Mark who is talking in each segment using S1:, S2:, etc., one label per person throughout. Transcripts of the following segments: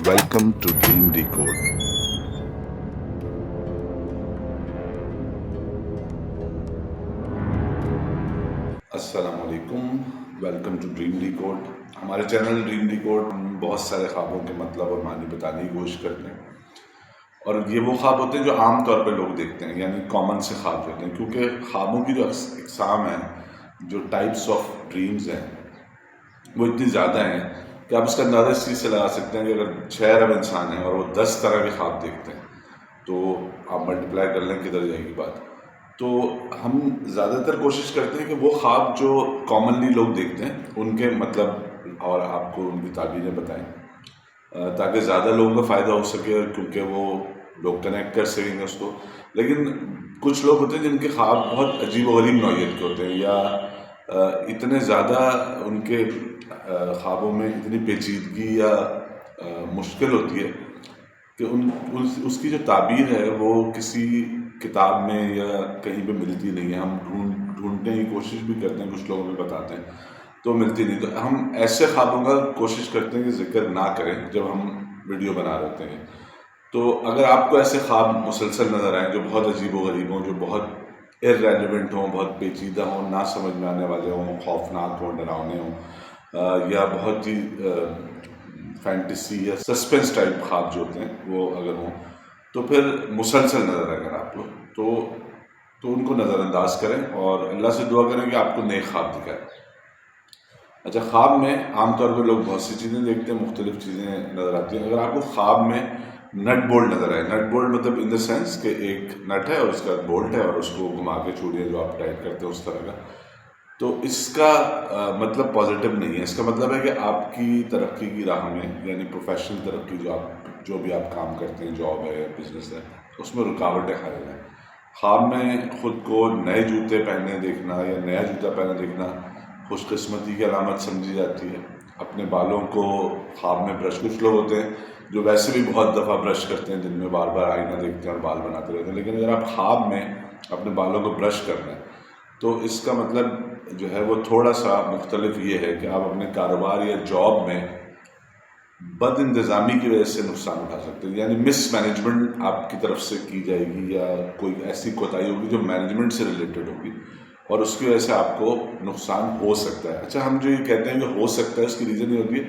S1: Welcome to Dream Decode. السلام علیکم، welcome to dream decode. ہمارے چینل ڈریم ڈیکوڈ ہم بہت سارے خوابوں کے مطلب اور معنی بتانے کی کوشش کرتے ہیں، اور یہ وہ خواب ہوتے ہیں جو عام طور پہ لوگ دیکھتے ہیں، یعنی کامن سے خواب ہوتے ہیں، کیونکہ خوابوں کی جو اقسام ہیں، جو ٹائپس آف ڈریمز ہیں، وہ اتنی زیادہ ہیں کہ آپ اس کا اندازہ اس چیز سے لگا سکتے ہیں کہ اگر 6 ارب انسان ہیں اور وہ 10 طرح کے خواب دیکھتے ہیں تو آپ ملٹیپلائی کر لیں کدھر جائے گی بات. تو ہم زیادہ تر کوشش کرتے ہیں کہ وہ خواب جو کامنلی لوگ دیکھتے ہیں ان کے مطلب اور آپ کو ان کی تعبیریں بتائیں، تاکہ زیادہ لوگوں کا فائدہ ہو سکے، کیونکہ وہ لوگ کنیکٹ کر سکیں گے اس کو. لیکن کچھ لوگ ہوتے ہیں جن کے خواب بہت عجیب و غریب نوعیت کے ہوتے ہیں، یا اتنے زیادہ ان کے خوابوں میں اتنی پیچیدگی یا مشکل ہوتی ہے کہ اس کی جو تعبیر ہے وہ کسی کتاب میں یا کہیں پہ ملتی نہیں ہے. ہم ڈھونڈنے کی کوشش بھی کرتے ہیں، کچھ لوگوں کو بتاتے ہیں تو ملتی نہیں. تو ہم ایسے خوابوں کا کوشش کرتے ہیں کہ ذکر نہ کریں جب ہم ویڈیو بنا رہے ہوتے ہیں. تو اگر آپ کو ایسے خواب مسلسل نظر آئیں جو بہت عجیب و غریب ہوں، جو بہت ارریلیونٹ ہوں، بہت پیچیدہ ہوں، نہ سمجھ میں آنے والے ہوں، خوفناک ہوں، ڈراؤنے ہوں، یا بہت ہی فینٹیسی یا سسپینس ٹائپ خواب جو ہوتے ہیں وہ اگر ہوں، تو پھر مسلسل نظر آئے اگر آپ کو تو ان کو نظر انداز کریں اور اللہ سے دعا کریں کہ آپ کو نئے خواب دکھائے. اچھا، خواب میں عام طور پہ لوگ بہت سی چیزیں دیکھتے ہیں، مختلف چیزیں نظر آتی ہیں. اگر آپ کو خواب میں نٹ بولٹ نظر آئے، نٹ بولٹ مطلب ان دا سینس کہ ایک نٹ ہے اور اس کا بولٹ ہے اور اس کو گھما کے چوڑیاں جو آپ ٹائٹ کرتے ہیں اس طرح کا، تو اس کا مطلب پازیٹیو نہیں ہے. اس کا مطلب ہے کہ آپ کی ترقی کی راہ میں، یعنی پروفیشنل ترقی جو بھی آپ کام کرتے ہیں، جاب ہے یا بزنس ہے، اس میں رکاوٹیں حائل ہیں. خواب میں خود کو نئے جوتے پہنے دیکھنا یا نیا جوتا پہنے دیکھنا خوش قسمتی کی علامت سمجھی جاتی ہے. اپنے بالوں کو خواب میں برش، کچھ لوگ ہوتے ہیں جو ویسے بھی بہت دفعہ برش کرتے ہیں، دن میں بار بار آئینہ دیکھتے ہیں اور بال بناتے رہتے ہیں، لیکن اگر آپ خواب میں اپنے بالوں کو برش کر رہے ہیں تو اس کا مطلب جو ہے وہ تھوڑا سا مختلف یہ ہے کہ آپ اپنے کاروبار یا جاب میں بد انتظامی کی وجہ سے نقصان اٹھا سکتے ہیں، یعنی مس مینجمنٹ آپ کی طرف سے کی جائے گی یا کوئی ایسی کوتاہی ہوگی جو مینجمنٹ سے ریلیٹڈ ہوگی اور اس کی وجہ سے آپ کو نقصان ہو سکتا ہے. اچھا، ہم جو یہ کہتے ہیں کہ ہو سکتا ہے، اس کی ریزن یہ ہوتی ہے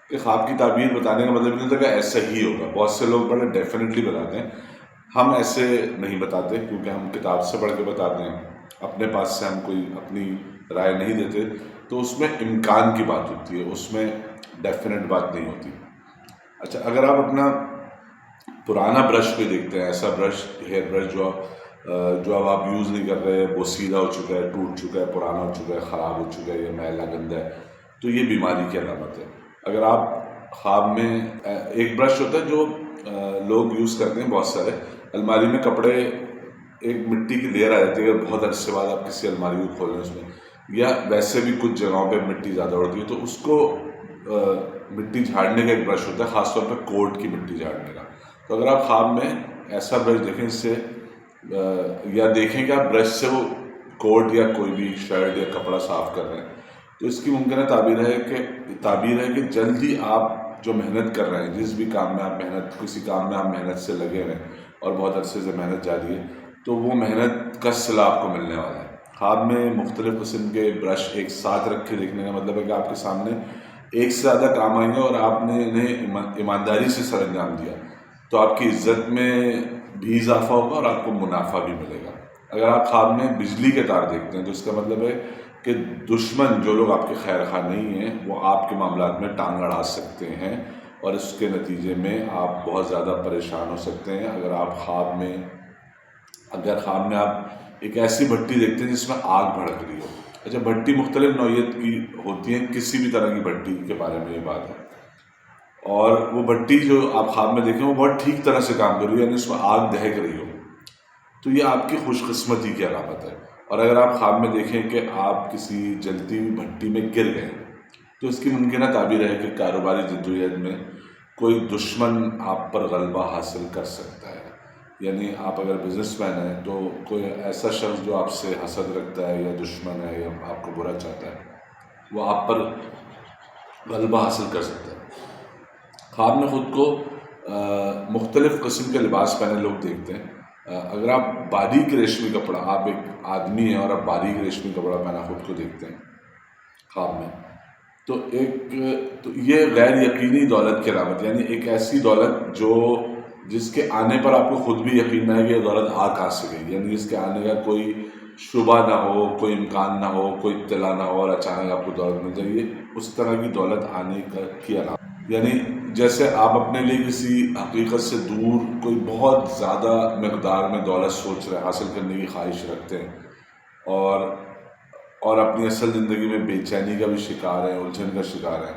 S1: کہ خواب کی تعبیر بتانے کا مطلب نہیں ہوتا کہ ایسا ہی ہوگا. بہت سے لوگ بڑے ڈیفینیٹلی بتاتے ہیں، ہم ایسے نہیں بتاتے کیونکہ ہم کتاب سے پڑھ کے بتاتے ہیں، اپنے پاس سے ہم کوئی اپنی رائے نہیں دیتے. تو اس میں امکان کی بات ہوتی ہے، اس میں ڈیفینیٹ بات نہیں ہوتی. اچھا، اگر آپ اپنا پرانا برش بھی دیکھتے ہیں، ایسا برش، ہیئر برش جو اب آپ یوز نہیں کر رہے، وہ سیدھا ہو چکا ہے، ٹوٹ چکا ہے، پرانا ہو چکا ہے، خراب ہو چکا ہے یا میلا گندا ہے، تو یہ بیماری کی علامت ہے. اگر آپ خواب میں ایک برش ہوتا ہے جو لوگ یوز کرتے ہیں بہت سارے، الماری میں کپڑے ایک مٹی کی لیئر آ جاتی ہے اگر بہت عرصے بعد آپ کسی الماری کو کھولیں اس میں، یا ویسے بھی کچھ جگہوں پہ مٹی زیادہ اڑتی ہے تو اس کو مٹی جھاڑنے کا ایک برش ہوتا ہے، خاص طور پہ کوٹ کی مٹی جھاڑنے کا. تو اگر آپ خواب میں ایسا برش دیکھیں، اس سے یا دیکھیں کہ آپ برش سے وہ کوٹ یا کوئی بھی شرٹ یا کپڑا صاف کر رہے ہیں، تو اس کی ممکنہ تعبیر ہے کہ جلد ہی آپ جو محنت کر رہے ہیں، جس بھی کام میں آپ کسی کام میں آپ محنت سے لگے ہوئے ہیں اور بہت عرصے سے محنت جاری ہے، تو وہ محنت کا صلہ آپ کو ملنے والا ہے. خواب میں مختلف قسم کے برش ایک ساتھ رکھے دیکھنے کا مطلب ہے کہ آپ کے سامنے ایک سے زیادہ کام آئیں گے اور آپ نے انہیں ایمانداری سے سر انجام دیا تو آپ کی عزت میں بھی اضافہ ہوگا اور آپ کو منافع بھی ملے گا. اگر آپ خواب میں بجلی کے تار دیکھتے ہیں تو اس کا مطلب ہے کہ دشمن، جو لوگ آپ کے خیر خواہ نہیں ہیں، وہ آپ کے معاملات میں ٹانگ اڑا سکتے ہیں اور اس کے نتیجے میں آپ بہت زیادہ پریشان ہو سکتے ہیں. اگر خواب میں آپ ایک ایسی بھٹی دیکھتے ہیں جس میں آگ بھڑک رہی ہو. اچھا، بھٹی مختلف نوعیت کی ہوتی ہیں، کسی بھی طرح کی بھٹی کے بارے میں یہ بات ہے، اور وہ بھٹی جو آپ خواب میں دیکھیں وہ بہت ٹھیک طرح سے کام کر رہی ہو، یعنی اس میں آگ دہک رہی ہو، تو یہ آپ کی خوش قسمتی کی علامت ہے. اور اگر آپ خواب میں دیکھیں کہ آپ کسی جلتی ہوئی بھٹی میں گر گئے تو اس کی ممکنہ تعبیر ہے کہ کاروباری جدوجہد میں کوئی دشمن آپ پر غلبہ حاصل کر سکتا ہے. یعنی آپ اگر بزنس مین ہیں تو کوئی ایسا شخص جو آپ سے حسد رکھتا ہے یا دشمن ہے یا آپ کو برا چاہتا ہے، وہ آپ پر غلبہ حاصل کر سکتا ہے. خواب میں خود کو مختلف قسم کے لباس پہنے لوگ دیکھتے ہیں. اگر آپ باریک ریشمی کپڑا، آپ ایک آدمی ہیں اور آپ باریک ریشمی کپڑا پہنا خود کو دیکھتے ہیں خواب میں، تو یہ غیر یقینی دولت کی علامت، یعنی ایک ایسی دولت جس کے آنے پر آپ کو خود بھی یقین نہ ہے کہ یہ دولت آ کہاں سے گئی، یعنی جس کے آنے کا کوئی شبہ نہ ہو، کوئی امکان نہ ہو، کوئی اطلاع نہ ہو اور اچانک آپ کو دولت مل جائے. یہ اس طرح کی دولت آنے کی علامت. یعنی جیسے آپ اپنے لیے کسی حقیقت سے دور کوئی بہت زیادہ مقدار میں دولت سوچ رہے، حاصل کرنے کی خواہش رکھتے ہیں اور اپنی اصل زندگی میں بے چینی کا بھی شکار ہے، الجھن کا شکار ہے،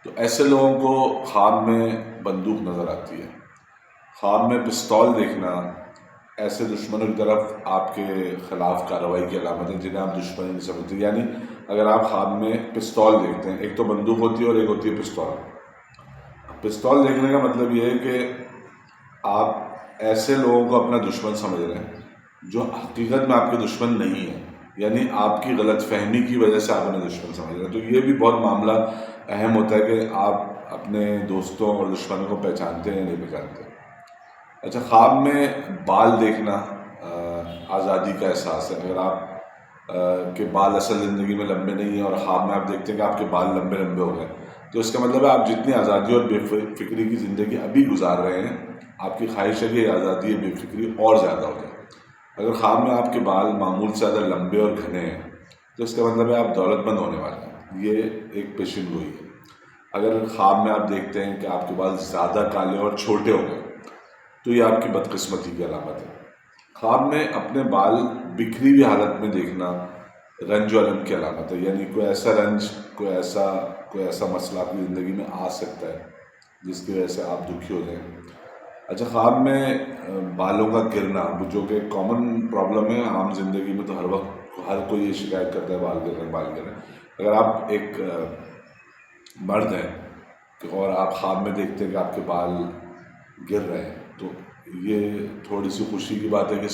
S1: تو ایسے لوگوں کو خواب میں بندوق نظر آتی ہے. خواب میں پستول دیکھنا ایسے دشمنوں کی طرف آپ کے خلاف کارروائی کی علامت ہے جنہیں آپ دشمن نہیں سمجھتے. یعنی اگر آپ خواب میں پستول دیکھتے ہیں، ایک تو بندوق ہوتی ہے اور ایک ہوتی ہے پستول. پستول دیکھنے کا مطلب یہ ہے کہ آپ ایسے لوگوں کو اپنا دشمن سمجھ رہے ہیں جو حقیقت میں آپ کے دشمن نہیں ہیں، یعنی آپ کی غلط فہمی کی وجہ سے آپ انہیں دشمن سمجھ رہے ہیں. تو یہ بھی بہت معاملہ اہم ہوتا ہے کہ آپ اپنے دوستوں اور دشمنوں کو پہچانتے ہیں یا نہیں پہچانتے. اچھا، خواب میں بال دیکھنا آزادی کا احساس ہے. اگر آپ کے بال اصل زندگی میں لمبے نہیں ہیں اور خواب میں آپ دیکھتے ہیں کہ آپ کے بال لمبے لمبے ہو گئے، تو اس کا مطلب ہے آپ جتنی آزادی اور بے فکری کی زندگی ابھی گزار رہے ہیں، آپ کی خواہش ہے کہ یہ آزادی بے فکری اور زیادہ ہو جائے. اگر خواب میں آپ کے بال معمول سے زیادہ لمبے اور گھنے ہیں تو اس کا مطلب ہے آپ دولت مند ہونے والے ہیں. یہ ایک پیشن گوئی ہے. اگر خواب میں آپ دیکھتے ہیں کہ آپ کے بال زیادہ کالے اور چھوٹے ہو گئے تو یہ آپ کی بدقسمتی کی علامت ہے. خواب میں اپنے بال بکھری ہوئی حالت میں دیکھنا رنج و الم کی علامت ہے. یعنی کوئی ایسا رنج، کوئی ایسا مسئلہ آپ کی زندگی میں آ سکتا ہے جس کی وجہ سے آپ دکھی ہو جائیں. اچھا، خواب میں بالوں کا گرنا، جو کہ کامن پرابلم ہے عام زندگی میں، تو ہر وقت ہر کوئی یہ شکایت کرتا ہے بال گر رہے ہیں. اگر آپ ایک مرد ہیں اور آپ خواب میں دیکھتے ہیں کہ آپ کے بال گر رہے ہیں تو یہ تھوڑی سی خوشی کی بات ہے کہ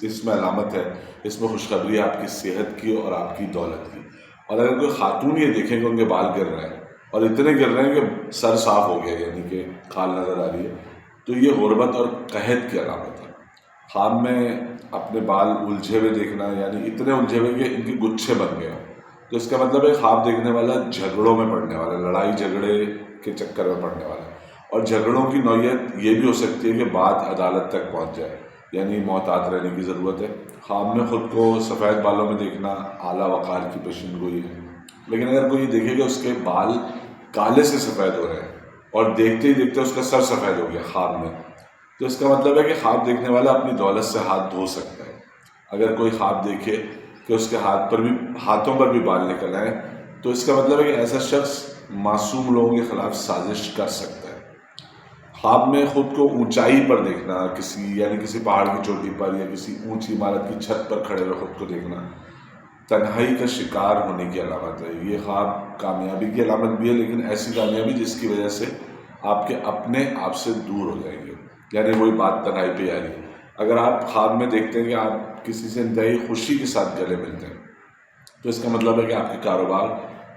S1: اس میں علامت ہے، اس میں خوشخبری ہے آپ کی صحت کی اور آپ کی دولت کی. اور اگر کوئی خاتون یہ دیکھیں کہ ان کے بال گر رہے ہیں اور اتنے گر رہے ہیں کہ سر صاف ہو گیا، یعنی کہ کھال نظر آ رہی ہے، تو یہ غربت اور قحط کی علامت ہے. خواب میں اپنے بال الجھے ہوئے دیکھنا، یعنی اتنے الجھے ہوئے کہ ان کے گچھے بن گئے ہوں، تو اس کا مطلب ہے خواب دیکھنے والا جھگڑوں میں پڑنے والا، لڑائی جھگڑے کے چکر میں پڑنے والا. اور جھگڑوں کی نوعیت یہ بھی ہو سکتی ہے کہ بات عدالت تک پہنچ جائے، یعنی محتاط رہنے کی ضرورت ہے. خواب میں خود کو سفید بالوں میں دیکھنا اعلیٰ وقار کی پیشن گوئی ہے. لیکن اگر کوئی دیکھے کہ اس کے بال کالے سے سفید ہو رہے ہیں اور دیکھتے ہی دیکھتے اس کا سر سفید ہو گیا خواب میں، تو اس کا مطلب ہے کہ خواب دیکھنے والا اپنی دولت سے ہاتھ دھو سکتا ہے. اگر کوئی خواب دیکھے کہ اس کے ہاتھوں پر بھی بال نکل آئے تو اس کا مطلب ہے کہ ایسا شخص معصوم لوگوں کے خلاف سازش کر سکتا ہے. خواب میں خود کو اونچائی پر دیکھنا، کسی پہاڑ کی چوٹی پر یا کسی اونچی عمارت کی چھت پر کھڑے ہوئے خود کو دیکھنا تنہائی کا شکار ہونے کی علامت ہے. یہ خواب کامیابی کی علامت بھی ہے، لیکن ایسی کامیابی جس کی وجہ سے آپ کے اپنے آپ سے دور ہو جائیں گے، یعنی وہی بات تنہائی پہ آ رہی ہے. اگر آپ خواب میں دیکھتے ہیں کہ آپ کسی سے انتہائی خوشی کے ساتھ گلے ملتے ہیں تو اس کا مطلب ہے کہ آپ کے کاروبار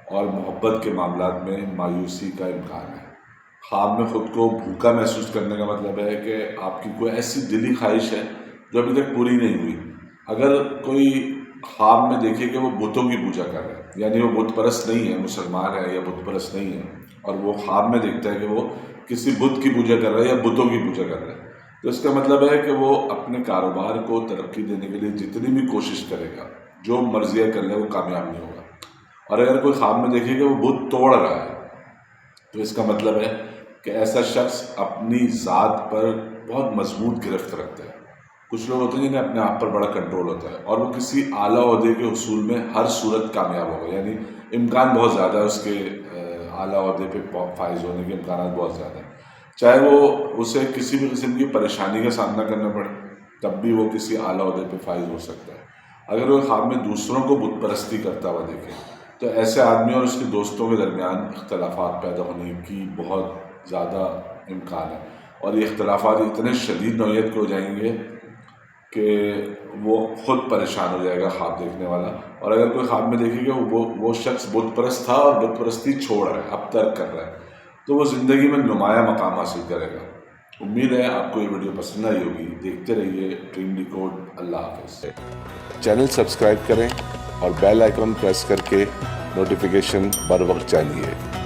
S1: اور محبت کے معاملات میں مایوسی کا امکان ہے. خواب میں خود کو بھوکا محسوس کرنے کا مطلب ہے کہ آپ کی کوئی ایسی دلی خواہش ہے جو ابھی تک پوری نہیں ہوئی. اگر کوئی خواب میں دیکھے کہ وہ بتوں کی پوجا کر رہے ہیں، یعنی وہ بت پرست نہیں ہے، مسلمان ہے یا بت پرست نہیں ہے، اور وہ خواب میں دیکھتا ہے کہ وہ کسی بت کی پوجا کر رہا ہے یا بتوں کی پوجا کر رہا ہے، تو اس کا مطلب ہے کہ وہ اپنے کاروبار کو ترقی دینے کے لیے جتنی بھی کوشش کرے گا، جو مرضیاں کر لے، وہ کامیاب نہیں ہوگا. اور اگر کوئی خواب میں دیکھے کہ وہ بت توڑ رہا ہے تو اس کا مطلب ہے کہ ایسا شخص اپنی ذات پر بہت مضبوط گرفت رکھتا ہے. کچھ لوگ ہوتے ہیں جنہیں اپنے آپ پر بڑا کنٹرول ہوتا ہے اور وہ کسی اعلیٰ عہدے کے حصول میں ہر صورت کامیاب ہوگا، یعنی امکان بہت زیادہ ہے اس کے اعلیٰ عہدے پہ فائز ہونے کے امکانات بہت زیادہ ہیں. چاہے وہ اسے کسی بھی قسم کی پریشانی کا سامنا کرنا پڑے تب بھی وہ کسی اعلیٰ عہدے پہ فائز ہو سکتا ہے. اگر وہ خواب میں دوسروں کو بت پرستی کرتا ہوا دیکھے تو ایسے آدمی اور اس کے دوستوں کے درمیان اختلافات پیدا ہونے کی بہت زیادہ امکان ہے، اور یہ اختلافات اتنے شدید نوعیت کے ہو جائیں گے کہ وہ خود پریشان ہو جائے گا خواب دیکھنے والا. اور اگر کوئی خواب میں دیکھے کہ وہ شخص بت پرست تھا اور بت پرستی چھوڑ رہا ہے، اب ترک کر رہا ہے، تو وہ زندگی میں نمایاں مقام حاصل کرے گا۔ امید ہے آپ کو یہ ویڈیو پسند آئی ہوگی۔ دیکھتے رہیے ڈریم ڈیکوڈ۔ اللہ حافظ۔ چینل سبسکرائب کریں اور بیل آئیکن پریس کر کے نوٹیفیکیشن بر وقت جانیے۔